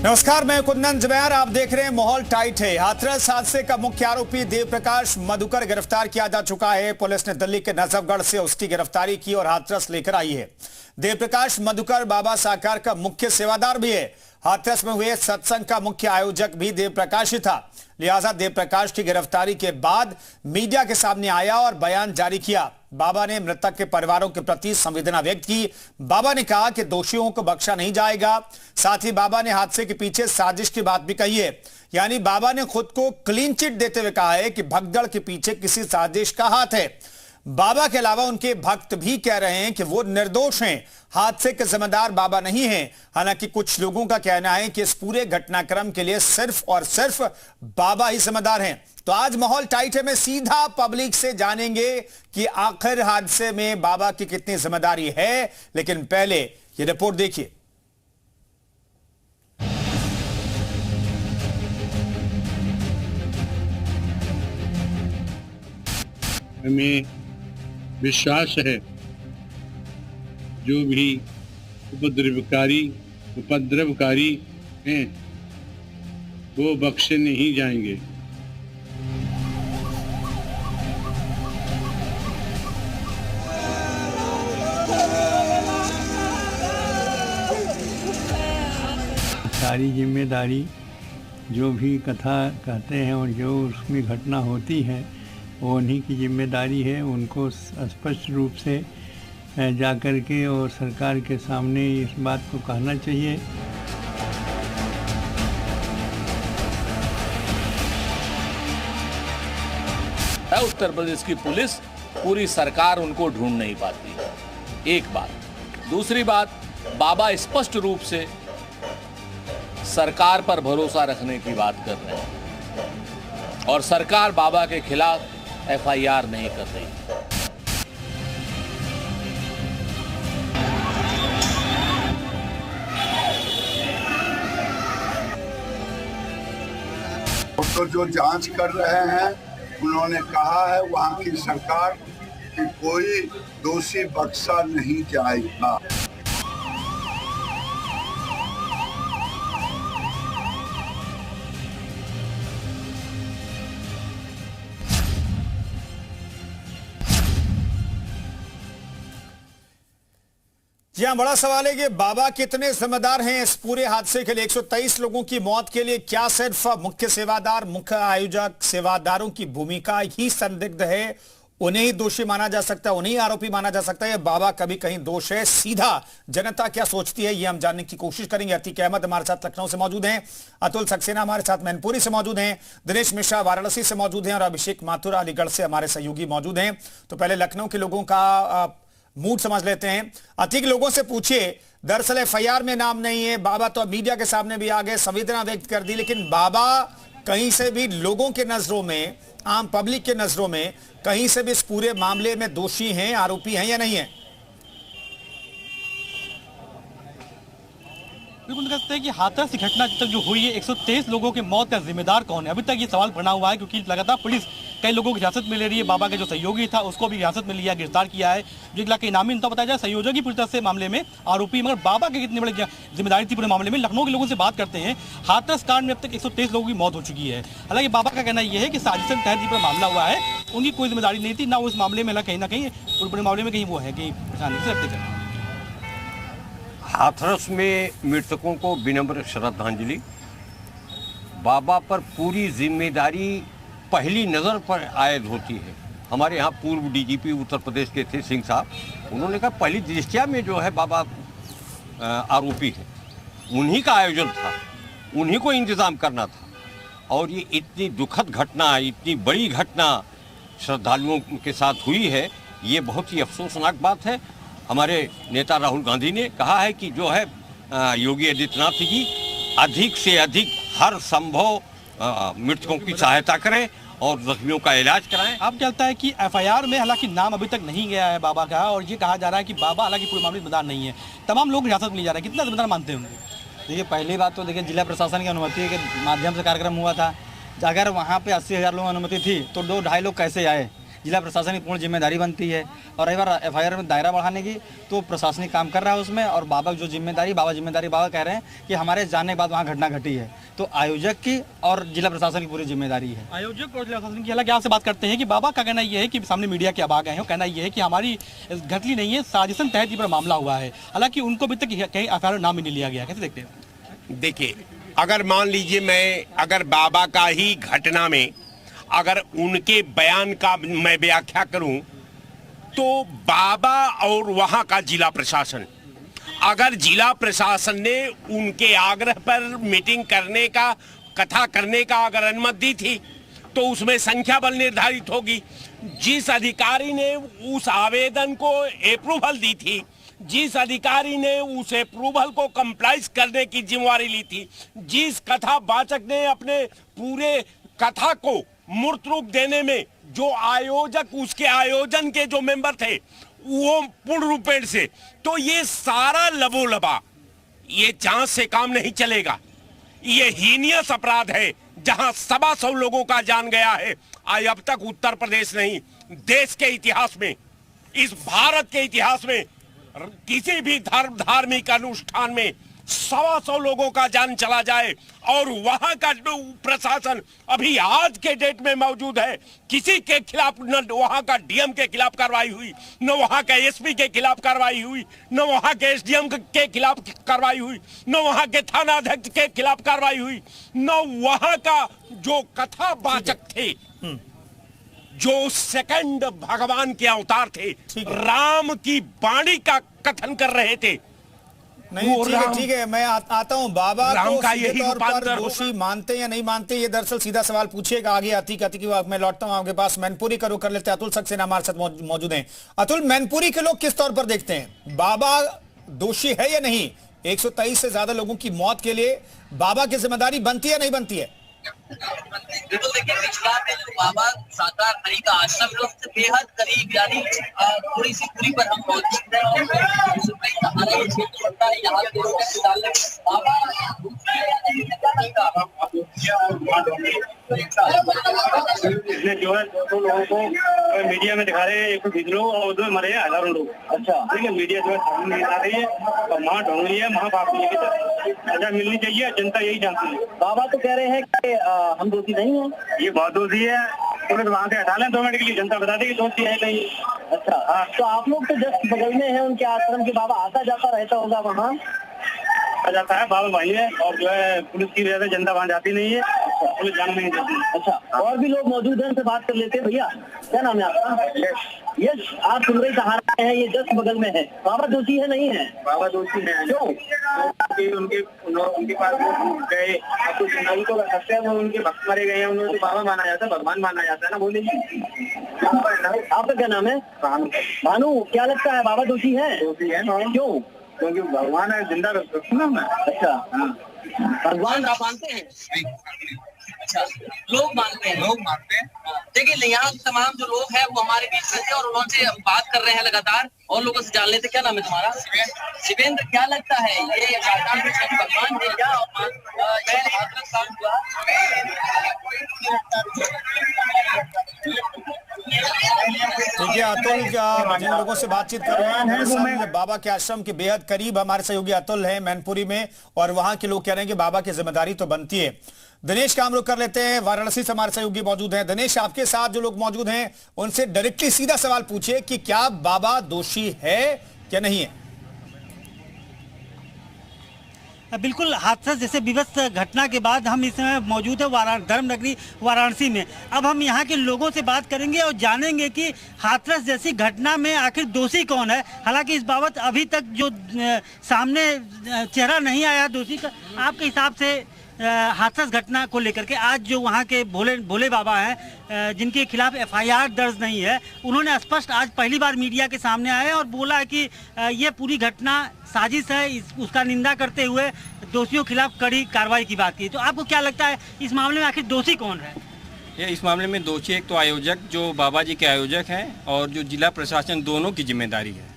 नमस्कार, मैं कुंदन जुबैर। आप देख रहे हैं माहौल टाइट है। हाथरस हादसे का मुख्य आरोपी देवप्रकाश मधुकर गिरफ्तार किया जा चुका है। पुलिस ने दिल्ली के नजफगढ़ से उसकी गिरफ्तारी की और हाथरस लेकर आई है। देवप्रकाश मधुकर बाबा साकार का मुख्य सेवादार भी है। हाथरस में हुए सत्संग का मुख्य आयोजक भी देवप्रकाश ही था। लिहाजा देवप्रकाश की गिरफ्तारी के बाद मीडिया के सामने आया और बयान जारी किया। बाबा ने मृतक के परिवारों के प्रति संवेदना व्यक्त की। बाबा ने कहा कि दोषियों को बख्शा नहीं जाएगा। साथ ही बाबा ने हादसे के पीछे साजिश की बात भी कही है। यानी बाबा ने खुद को क्लीन चिट देते हुए कहा है कि भगदड़ के पीछे किसी साजिश का हाथ है। बाबा के अलावा उनके भक्त भी कह रहे हैं कि वो निर्दोष हैं, हादसे के जिम्मेदार बाबा नहीं हैं। हालांकि कुछ लोगों का कहना है कि इस पूरे घटनाक्रम के लिए सिर्फ और सिर्फ बाबा ही जिम्मेदार हैं। तो आज माहौल टाइट है में सीधा पब्लिक से जानेंगे कि आखिर हादसे में बाबा की कितनी जिम्मेदारी है। लेकिन पहले ये रिपोर्ट देखिए। हमें विश्वास है जो भी उपद्रवकारी हैं वो बख्शे नहीं जाएंगे। सारी जिम्मेदारी जो भी कथा कहते हैं और जो उसमें घटना होती है वो उन्हीं की जिम्मेदारी है। उनको स्पष्ट रूप से जाकर के और सरकार के सामने इस बात को कहना चाहिए। उत्तर प्रदेश की पुलिस, पूरी सरकार उनको ढूंढ नहीं पाती, एक बात। दूसरी बात, बाबा स्पष्ट रूप से सरकार पर भरोसा रखने की बात कर रहे हैं और सरकार बाबा के खिलाफ FIR नहीं कर रही। तो जो जांच कर रहे हैं उन्होंने कहा है वहां की सरकार कि कोई दोषी बख्शा नहीं जाएगा। जी हाँ, बड़ा सवाल है कि बाबा कितने जिम्मेदार हैं इस पूरे हादसे के लिए। 123 लोगों की मौत के लिए क्या सिर्फ मुख्य सेवादार, मुख्य आयोजक, सेवादारों की भूमिका ही संदिग्ध है? उन्हें ही दोषी माना जा सकता है, उन्हें ही आरोपी माना जा सकता है? बाबा कभी कहीं दोष है? सीधा जनता क्या सोचती है ये हम जानने की कोशिश करेंगे। अतीक अहमद हमारे साथ लखनऊ से मौजूद हैं, अतुल सक्सेना हमारे साथ मैनपुरी से मौजूद हैं, दिनेश मिश्रा वाराणसी से मौजूद हैं और अभिषेक माथुर अलीगढ़ से हमारे सहयोगी मौजूद हैं। तो पहले लखनऊ के लोगों का मूड समझ लेते हैं। अतीक, लोगों से पूछिए, दरअसल FIR में नाम नहीं है। बाबा तो अब मीडिया के सामने भी आ गए, संवेदना व्यक्त कर दी, लेकिन बाबा कहीं से भी लोगों के नजरों में, आम पब्लिक के नजरों में कहीं से भी इस पूरे मामले में दोषी हैं, आरोपी हैं या नहीं है? बिल्कुल कहते हैं कि हाथरस की घटना तक जो हुई है, 123 लोगों की मौत का जिम्मेदार कौन है, अभी तक ये सवाल बना हुआ है। क्योंकि लगातार पुलिस कई लोगों की हिरासत में ले रही है। बाबा का जो सहयोगी था उसको भी हिरासत में लिया, गिरफ्तार किया है। जो 1 लाख के इनामी तो बताया जाए संयोजक ही पूरी तरह से मामले में आरोपी, मगर बाबा की कितनी बड़ी जिम्मेदारी थी पूरे मामले में। लखनऊ के लोगों से बात करते हैं। हाथरस कांड में अब तक 123 लोगों की मौत हो चुकी है। हालांकि बाबा का कहना यह है कि साजिश के तहत पर मामला हुआ है, उनकी कोई जिम्मेदारी नहीं थी ना उस मामले में, कहीं ना कहीं पूरे मामले में कहीं वो है कि हाथरस में मृतकों को विनम्र श्रद्धांजलि। बाबा पर पूरी जिम्मेदारी पहली नज़र पर आयद होती है। हमारे यहाँ पूर्व DGP उत्तर प्रदेश के थे सिंह साहब, उन्होंने कहा पहली दृष्टया में जो है बाबा आरोपी है, उन्हीं का आयोजन था, उन्हीं को इंतज़ाम करना था। और ये इतनी दुखद घटना, इतनी बड़ी घटना श्रद्धालुओं के साथ हुई है, ये बहुत ही अफसोसनाक बात है। हमारे नेता राहुल गांधी ने कहा है कि जो है योगी आदित्यनाथ जी अधिक से अधिक हर संभव मृतकों की सहायता करें और जख्मियों का इलाज कराएं। आप क्या लगता है कि FIR में हालांकि नाम अभी तक नहीं गया है बाबा का, और ये कहा जा रहा है कि बाबा हालांकि पूरे मामले में जिम्मेदार नहीं है, तमाम लोग हिरासत में ले जा रहे हैं, कितना जिम्मेदार मानते होंगे? देखिए, पहली बात तो देखिए जिला प्रशासन की अनुमति के माध्यम से कार्यक्रम हुआ था। अगर वहाँ पे 80,000 लोगों की अनुमति थी तो 2-2.5 लोग कैसे आए? जिला प्रशासन की पूर्ण जिम्मेदारी बनती है। और रही बार FIR में दायरा बढ़ाने की, तो प्रशासनिक काम कर रहा है उसमें, और बाबा जो जिम्मेदारी बाबा कह रहे हैं कि हमारे जाने के बाद वहाँ घटना घटी है, तो आयोजक की और जिला प्रशासन की पूरी जिम्मेदारी है। आयोजक और जिला प्रशासन की हालांकि आपसे बात करते हैं कि बाबा का कहना यह है कि सामने मीडिया के अब आ गए हैं, कहना यह है कि हमारी घटली नहीं है, साजिशन तहत ये पर मामला हुआ है। हालांकि उनको अभी तक कहीं FIR नाम ही नहीं लिया गया। कैसे देखते हैं? देखिए, अगर मान लीजिए अगर बाबा का ही घटना में अगर उनके बयान का मैं व्याख्या करूं, तो बाबा और वहां का जिला प्रशासन, अगर जिला प्रशासन ने उनके आग्रह पर मीटिंग करने का, कथा करने का अगर अनुमति दी थी, तो उसमें संख्या बल निर्धारित होगी। जिस अधिकारी ने उस आवेदन को अप्रूवल दी थी, जिस अधिकारी ने उस अप्रूवल को कंप्लाइज करने की जिम्मेवारी ली थी, जिस कथा वाचक ने अपने पूरे कथा को मूर्त रूप देने में जो आयोजक, उसके आयोजन के जो मेंबर थे, वो पूर्ण रूपेण से, तो ये सारा लबोलबा, ये जांच से काम नहीं चलेगा। ये हीनियस अपराध है जहां 125 लोगों का जान गया है। आज अब तक उत्तर प्रदेश नहीं, देश के इतिहास में, इस भारत के इतिहास में किसी भी धार्मिक अनुष्ठान में 125 लोगों का जान चला जाए और वहां का प्रशासन अभी आज के डेट में मौजूद है, किसी के खिलाफ न वहां का DM के खिलाफ कार्रवाई हुई, न वहां का SP के खिलाफ कार्रवाई हुई, न वहां के SDM के खिलाफ कार्रवाई हुई, न वहां के थाना अध्यक्ष के खिलाफ कार्रवाई हुई, न वहां का जो कथावाचक थे, जो सेकंड भगवान के अवतार थे, राम की वाणी का कथन कर रहे थे। नहीं, ठीक है, मैं आता हूं। बाबा को सीधे तौर पर दोषी मानते या नहीं मानते, ये दरअसल सीधा सवाल पूछिएगा आगे आती की मैं लौटता हूं आपके पास। मैनपुरी का रुख कर लेते हैं। अतुल सक्सेना हमारे साथ मौजूद हैं। अतुल, मैनपुरी के लोग किस तौर पर देखते हैं, बाबा दोषी है या नहीं? 123 से ज्यादा लोगों की मौत के लिए बाबा की जिम्मेदारी बनती है नहीं बनती है? बिल्कुल, देखिए पिछला में जो बाबा साकार हरि का आश्रम है उससे बेहद करीब, यानी थोड़ी सी दूरी पर हम मौजूद हैं और हमारा क्षेत्र पड़ता है। यहाँ के बाबा इसने जो है 200 लोगों को मीडिया में दिखा रहे हैं, 120 लोग और 2 मरे हैं, हजारों लोग। अच्छा, ठीक है, मीडिया जो है ढूंढ नहीं आ रही है और वहाँ ढूंढ रही है, वहाँ बात नहीं की सजा मिलनी चाहिए, जनता यही जानती है। बाबा तो कह रहे हैं कि हम दोषी नहीं हैं। ये बहुत दोषी है, पुलिस वहाँ से हटा लें 2 मिनट के लिए, जनता बता देगी दोषी है नहीं। अच्छा, हाँ, तो आप लोग तो जस्ट बगल में है उनके आश्रम के, बाबा आता जाता रहता होगा वहाँ? जाता है, बाबा भाई है, और जो है पुलिस की वजह से जनता वहाँ जाती नहीं है, पुलिस जाने नहीं देती। अच्छा, और भी लोग मौजूद हैं, उनसे बात कर लेते हैं। भैया, क्या नाम है आपका? यस, आप सुन रहे कहानी है, ये जस्ट बगल में है। बाबा दोषी है नहीं है? बाबा दोषी है। क्यों? उनके पास गए, आपको जिंदगी को सकते हैं, वो उनके भक्त मारे गए हैं, उन्होंने बाबा माना जाता है, भगवान माना जाता है ना, बोले। आपका क्या नाम है? भानु। क्या लगता है बाबा दोषी है? दोषी है। क्यों? क्योंकि भगवान है, जिंदा रखता ना मैं। अच्छा, भगवान आप मानते हैं? अच्छा, लोग मानते हैं। देखिए, यहाँ तमाम जो लोग हैं वो हमारे बीच में थे और उन्होंने बात कर रहे हैं लगातार और लोगों से जान लेते। क्या नाम है तुम्हारा? शिवेंद्र। क्या लगता है ये भगवान है क्या? देखिए अतुल, जिन लोगों से बातचीत कर रहे हैं दरअसल बाबा के आश्रम के बेहद करीब हमारे सहयोगी अतुल है मैनपुरी में, और वहां के लोग कह रहे हैं कि बाबा की जिम्मेदारी तो बनती है। दिनेश का हम लोग कर लेते हैं, वाराणसी से हमारे सहयोगी मौजूद हैं। दिनेश, आपके साथ जो लोग मौजूद हैं उनसे डायरेक्टली सीधा सवाल पूछिए कि क्या बाबा दोषी है क्या नहीं है? बिल्कुल, हादसा जैसे विभत्स घटना के बाद हम इस समय मौजूद है धर्म नगरी वाराणसी में। अब हम यहाँ के लोगों से बात करेंगे और जानेंगे कि हाथरस जैसी घटना में आखिर दोषी कौन है। हालांकि इस बाबत अभी तक जो सामने चेहरा नहीं आया दोषी का। आपके हिसाब से हाथरस घटना को लेकर के आज जो वहाँ के भोले बाबा हैं जिनके खिलाफ FIR दर्ज नहीं है, उन्होंने स्पष्ट आज पहली बार मीडिया के सामने आए और बोला है कि ये पूरी घटना साजिश है। उसका निंदा करते हुए दोषियों के खिलाफ कड़ी कार्रवाई की बात की। तो आपको क्या लगता है इस मामले में आखिर दोषी कौन है? ये इस मामले में दोषी एक तो आयोजक, जो बाबा जी के आयोजक हैं, और जो जिला प्रशासन, दोनों की जिम्मेदारी है।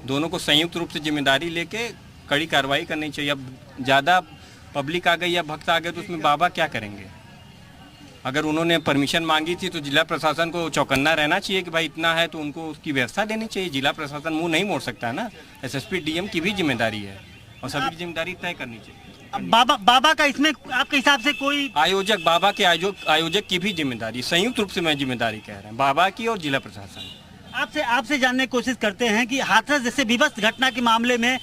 दोनों को संयुक्त रूप से जिम्मेदारी लेके कड़ी कार्रवाई करनी चाहिए। अब ज़्यादा पब्लिक आ गई या भक्त आ गए तो उसमें बाबा क्या करेंगे? अगर उन्होंने परमिशन मांगी थी तो जिला प्रशासन को चौकन्ना रहना चाहिए कि भाई इतना है तो उनको उसकी व्यवस्था देनी चाहिए। जिला प्रशासन मुंह नहीं मोड़ सकता है ना, एसएसपी डीएम की भी जिम्मेदारी है और सभी की जिम्मेदारी तय करनी चाहिए। बाबा का इसमें आपके हिसाब से कोई आयोजक, बाबा के आयोजक की भी जिम्मेदारी, संयुक्त रूप से मैं जिम्मेदारी कह रहा हूँ, बाबा की और जिला प्रशासन। आपसे जानने की कोशिश करते हैं कि हाथरस जैसे विवश घटना के मामले में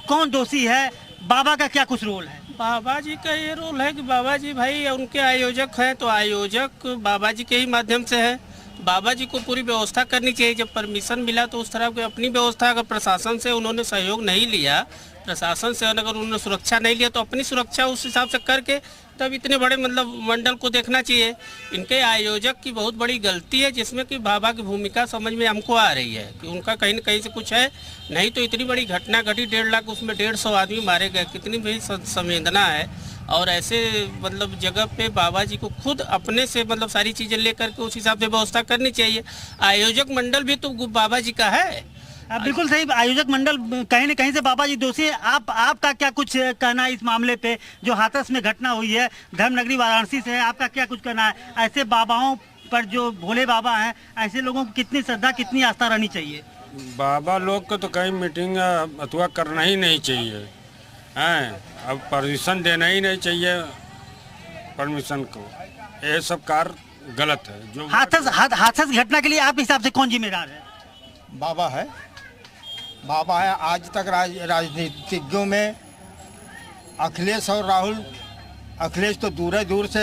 कौन दोषी है, बाबा का क्या कुछ रोल है? बाबा जी का ये रोल है कि बाबा जी भाई उनके आयोजक हैं, तो आयोजक बाबा जी के ही माध्यम से है। बाबा जी को पूरी व्यवस्था करनी चाहिए। जब परमिशन मिला तो उस तरह की अपनी व्यवस्था, अगर प्रशासन से उन्होंने सहयोग नहीं लिया, प्रशासन से अगर उन्होंने सुरक्षा नहीं लिया तो अपनी सुरक्षा उस हिसाब से करके तब इतने बड़े मतलब मंडल को देखना चाहिए। इनके आयोजक की बहुत बड़ी गलती है, जिसमें कि बाबा की भूमिका समझ में हमको आ रही है कि उनका कहीं न कहीं से कुछ है। नहीं तो इतनी बड़ी घटना घटी, 1.5 लाख, उसमें 150 आदमी मारे गए, कितनी बड़ी संवेदना है। और ऐसे मतलब जगह पे बाबा जी को खुद अपने से मतलब सारी चीज़ें लेकर के उस हिसाब से व्यवस्था करनी चाहिए। आयोजक मंडल भी तो बाबा जी का है। बिल्कुल सही, आयोजक मंडल कहीं न कहीं से बाबा जी दोषी है। आपका क्या कुछ कहना है इस मामले पे जो हाथरस में घटना हुई है? धर्मनगरी वाराणसी से है, आपका क्या कुछ कहना है? ऐसे बाबाओं पर जो भोले बाबा हैं, ऐसे लोगों को कितनी श्रद्धा, कितनी आस्था रहनी चाहिए? बाबा लोग को तो कहीं मीटिंग अथवा करना ही नहीं चाहिए हैं, अब परमिशन देना ही नहीं चाहिए परमिशन को। ये सब कार्य गलत है। जो हाथरस घटना के लिए आपके हिसाब से कौन जिम्मेदार है? बाबा है, बाबा है। आज तक राजनीतिज्ञों में अखिलेश और राहुल, अखिलेश तो दूर से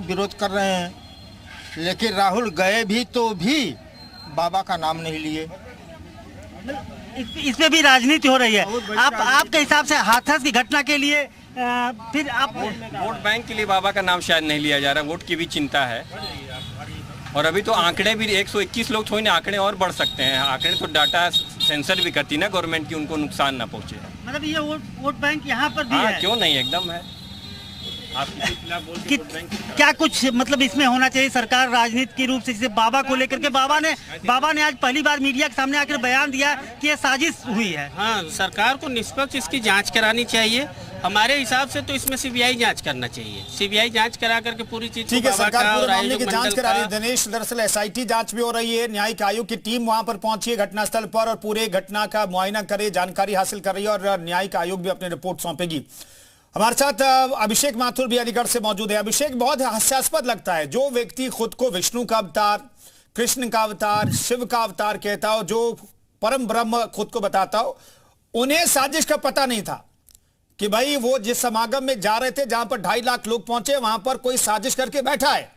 विरोध कर रहे हैं, लेकिन राहुल गए भी तो भी बाबा का नाम नहीं लिए। इसमें भी राजनीति हो रही है। आपके हिसाब से हाथरस की घटना के लिए फिर आप वोट बैंक के लिए बाबा का नाम शायद नहीं लिया जा रहा, वोट की भी चिंता है। और अभी तो आंकड़े भी 121 लोग थोड़ी ना, आंकड़े और बढ़ सकते हैं। आंकड़े तो डाटा सेंसर भी करती ना गवर्नमेंट की, उनको नुकसान ना पहुंचे। मतलब ये वोट बैंक यहाँ पर भी है? क्यों नहीं, एकदम है। आप किसी खिलाफ बोलते वोट बैंक क्या कुछ मतलब इसमें होना चाहिए सरकार राजनीति के रूप से? जैसे बाबा को लेकर के बाबा ने आज पहली बार मीडिया के सामने आकर बयान दिया कि ये साजिश हुई है। हाँ, सरकार को निष्पक्ष इसकी जांच करानी चाहिए। हमारे हिसाब से तो इसमें सीबीआई जांच करना चाहिए। सीबीआई जांच करा करके पूरी चीज, ठीक है, सरकार पूरे मामले की जांच करा रही है। दिनेश, दरअसल एसआईटी जांच भी हो रही है, न्यायिक आयोग की टीम वहां पर पहुंची है घटनास्थल पर और पूरे घटना का मुआयना करे, जानकारी हासिल कर रही है और न्यायिक आयोग भी अपनी रिपोर्ट सौंपेगी। हमारे साथ अभिषेक माथुर भी अलीगढ़ से मौजूद है। अभिषेक, बहुत हास्यास्पद लगता है जो व्यक्ति खुद को विष्णु का अवतार, कृष्ण का अवतार, शिव का अवतार कहता हो, जो परम ब्रह्म खुद को बताता हो, उन्हें साजिश का पता नहीं था कि भाई वो जिस समागम में जा रहे थे जहां पर 2.5 लाख लोग पहुंचे, वहां पर कोई साजिश करके बैठा है।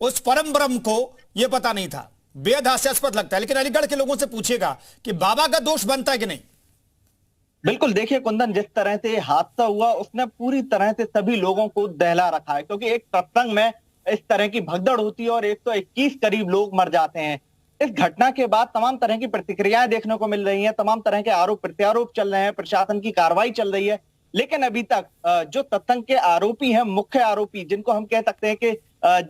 उस परम ब्रह्म को यह पता नहीं था। बेहद हास्यास्पद लगता है। लेकिन अलीगढ़ के लोगों से पूछेगा कि बाबा का दोष बनता है कि नहीं? बिल्कुल, देखिए कुंदन, जिस तरह से हादसा हुआ उसने पूरी तरह से सभी लोगों को दहला रखा है, क्योंकि एक सत्संग में इस तरह की भगदड़ होती है और 121 करीब लोग मर जाते हैं। इस घटना के बाद तमाम तरह की प्रतिक्रियाएं देखने को मिल रही हैं, तमाम तरह के आरोप प्रत्यारोप चल रहे हैं, प्रशासन की कार्रवाई चल रही है। लेकिन अभी तक जो सत्संग के आरोपी हैं, मुख्य आरोपी जिनको हम कह सकते हैं कि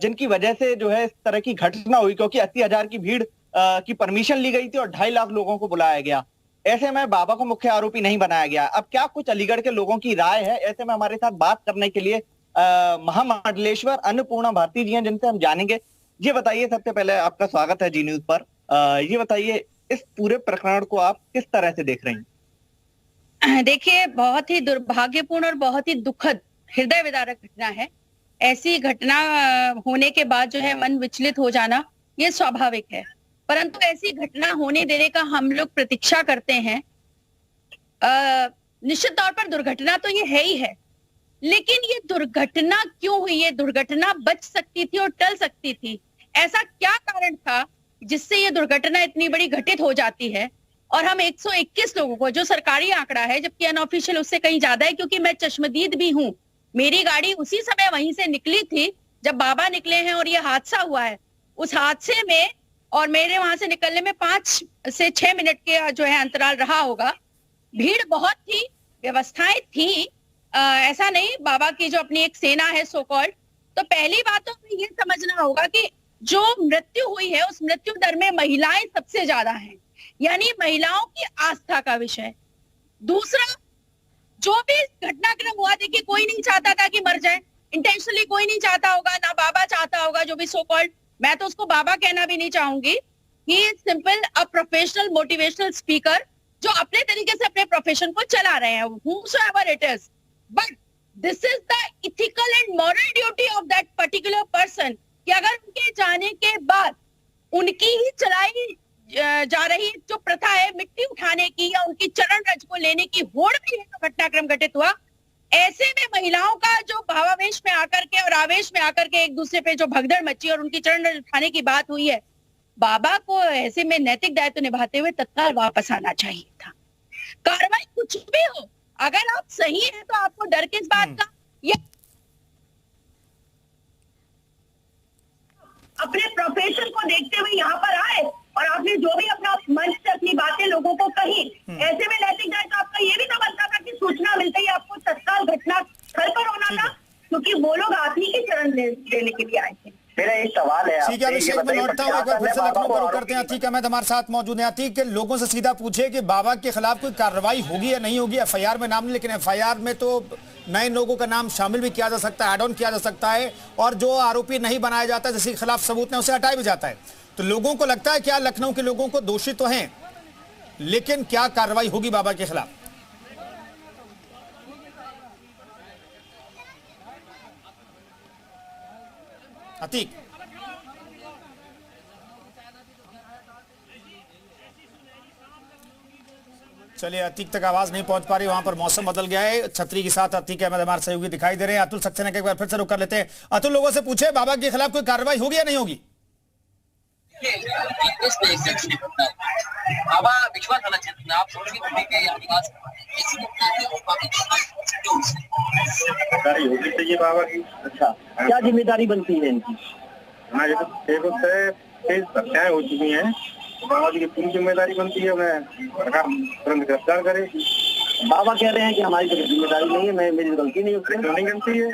जिनकी वजह से जो है इस तरह की घटना हुई, क्योंकि 80,000 की भीड़ की परमिशन ली गई थी और 2.5 लाख लोगों को बुलाया गया, ऐसे में बाबा को मुख्य आरोपी नहीं बनाया गया। अब क्या कुछ अलीगढ़ के लोगों की राय है, ऐसे में हमारे साथ बात करने के लिए महामंडलेश्वर अन्नपूर्णा भारती जी हैं, जिनसे हम जानेंगे। ये बताइए, सबसे पहले आपका स्वागत है जी न्यूज पर। ये बताइए, इस पूरे प्रकरण को आप किस तरह से देख रहे हैं? देखिए, बहुत ही दुर्भाग्यपूर्ण और बहुत ही दुखद, हृदय विदारक घटना है। ऐसी घटना होने के बाद जो है मन विचलित हो जाना ये स्वाभाविक है, परंतु ऐसी घटना होने देने का हम लोग प्रतीक्षा करते हैं। निश्चित तौर पर दुर्घटना तो ये है ही है, लेकिन ये दुर्घटना क्यों हुई? ये दुर्घटना बच सकती थी और टल सकती थी। ऐसा क्या कारण था जिससे ये दुर्घटना इतनी बड़ी घटित हो जाती है? और हम 121 लोगों को, जो सरकारी आंकड़ा है, जबकि अनऑफिशियल उससे कहीं ज्यादा है, क्योंकि मैं चश्मदीद भी हूँ। मेरी गाड़ी उसी समय वहीं से निकली थी जब बाबा निकले हैं और ये हादसा हुआ है। उस हादसे में और मेरे वहां से निकलने में 5 से 6 मिनट के जो है अंतराल रहा होगा। भीड़ बहुत थी, व्यवस्थाएं थी, ऐसा नहीं। बाबा की जो अपनी एक सेना है सो कॉल्ड, तो पहली बात तो हमें ये समझना होगा कि जो मृत्यु हुई है उस मृत्यु दर में महिलाएं सबसे ज्यादा हैं, यानी महिलाओं की आस्था का विषय। दूसरा, जो भी घटनाक्रम हुआ, देखिए कोई नहीं चाहता था कि मर जाए, इंटेंशनली कोई नहीं चाहता होगा, ना बाबा चाहता होगा, जो भी सो कॉल्ड, मैं तो उसको बाबा कहना भी नहीं चाहूंगी। He is simple a professional motivational speaker जो अपने तरीके से अपने प्रोफेशन को चला रहे हैं, whosoever it is. But this is the ethical and moral duty of that particular person कि अगर उनके जाने के बाद उनकी ही चलाई जा रही जो प्रथा है मिट्टी उठाने की या उनकी चरण रज को लेने की होड़ में है तो घटनाक्रम घटित हुआ, ऐसे में महिलाओं का जो भावावेश में आकर के और आवेश में आकर के एक दूसरे पे जो भगदड़ मची और उनकी चरण रज उठाने की बात हुई है, बाबा को ऐसे में नैतिक दायित्व निभाते हुए तत्काल वापस आना चाहिए था। कार्रवाई कुछ भी हो, अगर आप सही हैं तो आपको डर किस बात का? या अपने प्रोफेशन को देखते हुए यहाँ पर आए और आपने जो भी अपना मंच से अपनी बातें लोगों को कही, ऐसे में नैतिक दायित्व आपका ये भी तो बनता था कि सूचना मिलते ही आपको तत्काल घटना स्थल पर होना था, क्योंकि वो लोग आप ही की शरण लेने के लिए आए थे। मेरा एक सवाल है, ठीक है अभिषेक, मैं लौटता हूँ, एक बार फिर से लखनऊ पर रुक करते हैं। अतीक अहमद हमारे साथ मौजूद है। अतीक, के लोगों से सीधा पूछे कि बाबा के खिलाफ कोई कार्रवाई होगी या नहीं होगी। एफआईआर में नाम, लेकिन एफआईआर में तो नए लोगों का नाम शामिल भी किया जा सकता है, ऐड ऑन किया जा सकता है, और जो आरोपी नहीं बनाया जाता जिसके खिलाफ सबूत नहीं उसे हटाया भी जाता है। तो लोगों को लगता है क्या लखनऊ के लोगों को दोषी तो हैं, लेकिन क्या कार्रवाई होगी बाबा के खिलाफ? अतीक, चलिए अतीक तक आवाज नहीं पहुंच पा रही, वहां पर मौसम बदल गया है। छतरी के साथ अतीक अहमद हमारे सहयोगी दिखाई दे रहे हैं। अतुल सक्सेना के एक बार फिर से रुक कर लेते हैं। अतुल, लोगों से पूछे बाबा के खिलाफ कोई कार्रवाई होगी या नहीं होगी? बाबा विश्वास वाला क्षेत्र में आप सोचेंगे होगी चाहिए बाबा की। अच्छा, क्या जिम्मेदारी बनती है इनकी? हाँ, ये तो हत्याएं हो चुकी हैं, बाबा जी की पूरी जिम्मेदारी बनती है, उन्हें सरकार तुरंत गिरफ्तार करे। बाबा कह रहे हैं कि हमारी कोई जिम्मेदारी नहीं है, मेरी गलती नहीं है। क्यों नहीं गलती है?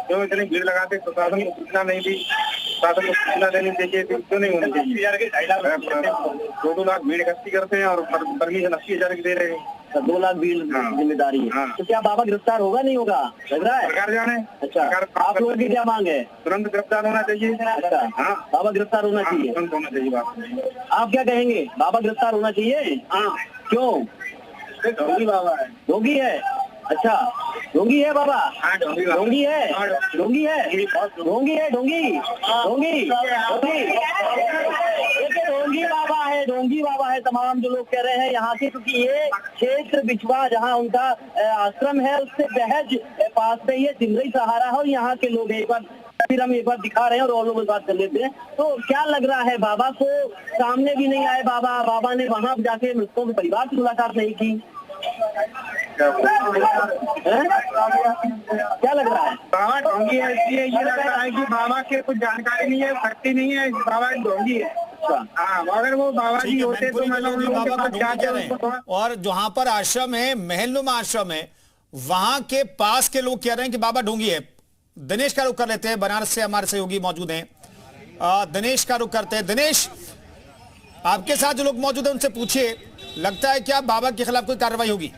क्यों इतनी भीड़ लगाते, प्रशासन को सूचना नहीं दी, प्रशासन को सूचना देनी चाहिए, क्यों नहीं होनी चाहिए? 2 लाख भीड़ इकट्ठी करते हैं और परमिशन 80,000 की दे रहे हैं। 2 लाख भीड़ जिम्मेदारी है। तो क्या बाबा गिरफ्तार होगा नहीं होगा, लग रहा है? सरकार जाने। अच्छा, आप लोगों की क्या मांग है? तुरंत गिरफ्तार होना चाहिए। अच्छा, हाँ, बाबा गिरफ्तार होना चाहिए। तुरंत होना चाहिए। बात आप क्या कहेंगे? बाबा गिरफ्तार होना चाहिए? हाँ। क्यों? ढोंगी बाबा है। ढोंगी है? अच्छा, ढोंगी है बाबा? हाँ, ढोंगी है। ढोंगी है? ढोंगी है? ढोंगी बाबा है, ढोंगी बाबा है। तमाम जो लोग कह रहे हैं यहाँ के, क्योंकि ये क्षेत्र बिछवा जहाँ उनका आश्रम है उससे बहज पास में ये सिमरई सहारा है, और यहाँ के लोग एक बार फिर हम एक बार दिखा रहे हैं और लोगों से बात कर लेते हैं। तो क्या लग रहा है, बाबा को सामने भी नहीं आए बाबा ने वहाँ जाके मृतकों के परिवार से मुलाकात नहीं की? क्या लग रहा है? बाबा ढोंगी है, इसलिए ये लग रहा है कि बाबा के कुछ जानकारी नहीं है, शक्ति नहीं है, बाबा ढोंगी है। हाँ, अगर वो बाबा जी होते तो मतलब बाबा को ढोंगी कह रहे हैं। और जहां पर आश्रम है, महलनुमा आश्रम है, वहां के पास के लोग कह रहे हैं कि बाबा ढोंगी है। दिनेश का रुख कर लेते हैं, बनारस से हमारे सहयोगी मौजूद हैं। दिनेश का रुख करते हैं। दिनेश, आपके साथ जो लोग मौजूद हैं उनसे पूछिए, लगता है क्या बाबा के खिलाफ कोई कार्रवाई होगी?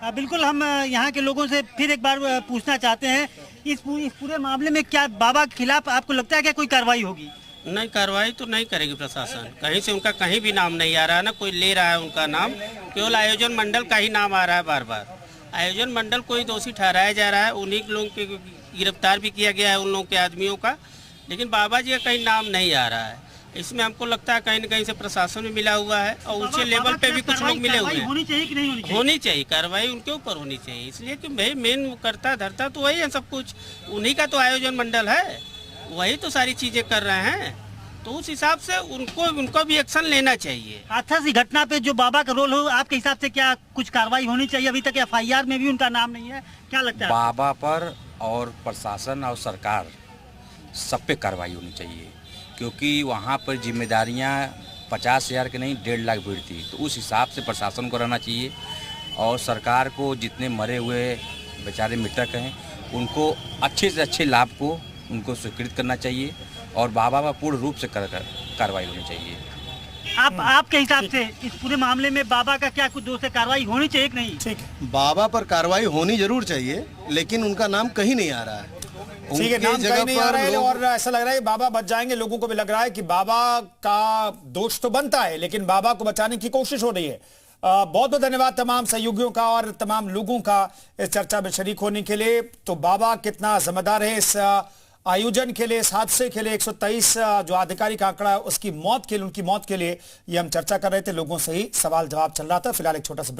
बिल्कुल, हम यहाँ के लोगों से फिर एक बार पूछना चाहते हैं, इस पूरे मामले में क्या बाबा के खिलाफ आपको लगता है कि कोई कार्रवाई होगी? नहीं, कार्रवाई तो नहीं करेगी प्रशासन। कहीं से उनका कहीं भी नाम नहीं आ रहा है, ना कोई ले रहा है उनका नाम, केवल आयोजन मंडल का ही नाम आ रहा है बार बार। आयोजन मंडल को ही दोषी ठहराया जा रहा है, उन्हीं लोगों के गिरफ्तार भी किया गया है, उन लोगों के आदमियों का, लेकिन बाबा जी का कहीं नाम नहीं आ रहा है। इसमें हमको लगता है कहीं न कहीं से प्रशासन में मिला हुआ है और ऊंचे लेवल पे भी कुछ लोग मिले हुए हैं। होनी चाहिए कि नहीं होनी चाहिए? होनी चाहिए, कार्रवाई उनके ऊपर होनी चाहिए, इसलिए कि भाई मेन करता धरता तो वही है, सब कुछ उन्हीं का तो आयोजन मंडल है, वही तो सारी चीजें कर रहे हैं, तो उस हिसाब से उनको भी एक्शन लेना चाहिए। हाथरस की घटना पे जो बाबा का रोल हो, आपके हिसाब से क्या कुछ कार्रवाई होनी चाहिए? अभी तक एफआईआर में भी उनका नाम नहीं है, क्या लगता है? बाबा पर और प्रशासन और सरकार सब पे कार्रवाई होनी चाहिए, क्योंकि वहाँ पर जिम्मेदारियाँ 50,000 के नहीं 1.5 लाख भीड़ थी, तो उस हिसाब से प्रशासन को रहना चाहिए और सरकार को जितने मरे हुए बेचारे मृतक हैं उनको अच्छे से अच्छे लाभ को उनको स्वीकृत करना चाहिए और बाबा पर पूर्ण रूप से कार्रवाई होनी चाहिए। आपके हिसाब से इस पूरे मामले में बाबा का क्या कुछ दोष है, कार्रवाई होनी चाहिए कि नहीं? ठीक है, बाबा पर कार्रवाई होनी जरूर चाहिए, लेकिन उनका नाम कहीं नहीं आ रहा है। ठीक है, नाम कहीं नहीं आ रहा है और ऐसा लग रहा है बाबा बच जाएंगे। लोगों को भी लग रहा है कि बाबा का दोष तो बनता है, लेकिन बाबा को बचाने की कोशिश हो रही है। बहुत बहुत धन्यवाद तमाम सहयोगियों का और तमाम लोगों का इस चर्चा में शरीक होने के लिए। तो बाबा कितना जिम्मेदार है इस आयोजन के लिए, इस हादसे के लिए, 123 जो आधिकारिक आंकड़ा है उसकी मौत के लिए, उनकी मौत के लिए ये हम चर्चा कर रहे थे। लोगों से ही सवाल जवाब चल रहा था। फिलहाल एक छोटा सा ब्रेक।